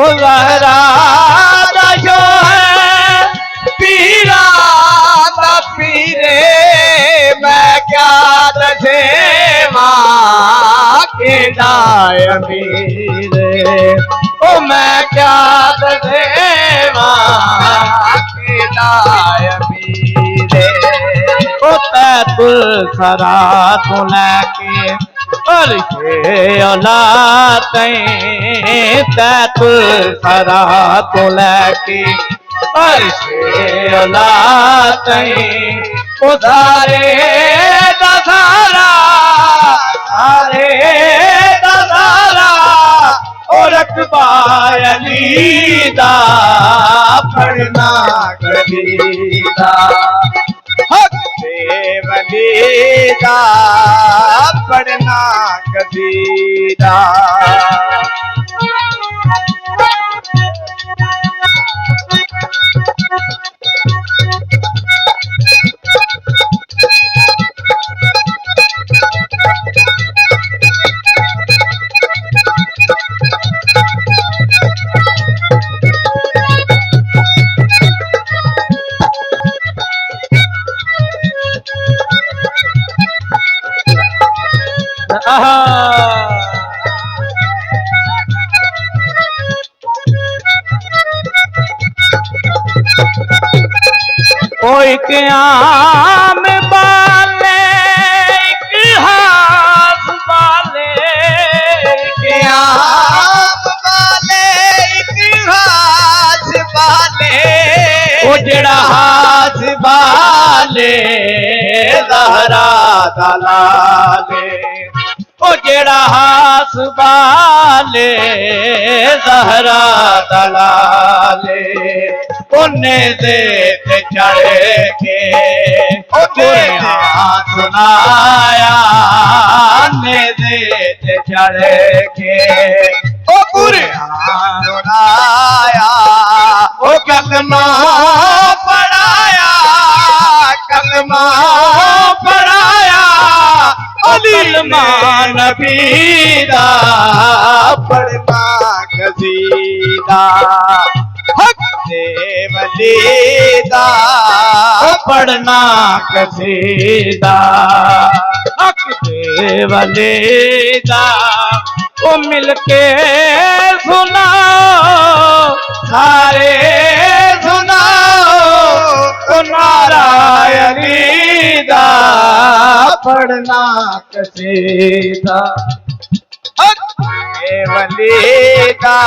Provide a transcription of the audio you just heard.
ओ ज़हरा दा जो है पीरा दा पीरे मैं क्या दसेवा केड़ा अमीरे ओ मैं क्या दसेवा केड़ा अमीरे ओ तैतुल सरा तो लैके अर्शे औलाद तैतुल सरा तो लैके अर्शे औलाद उधारे दसारा सारे दसारा और रकबा अली दा पढ़ना कबीरा हक से वली दा पढ़ना कबीरा एक आम बाले एक हाथ बाले एक आम बाले एक हाथ बाले ओ जड़ा हाथ बाले ज़हरा दलाले ओ जड़ा हाथ बाले ज़हरा दलाले उन्ने दे चढ़ के कुरान सुनाया ने दे चढ़ के ओ कुरान सुनाया ओ कलमा पढ़ाया कलमा पढ़ाया कलमा नबी दा पढ़ना कसीदा वलीदा पढ़ना कसीदा हक दे वलीदा ओ मिलके सुनाओ सारे सुनाओ ओ नारायणी दा पढ़ना कसीदा हक दे वलीदा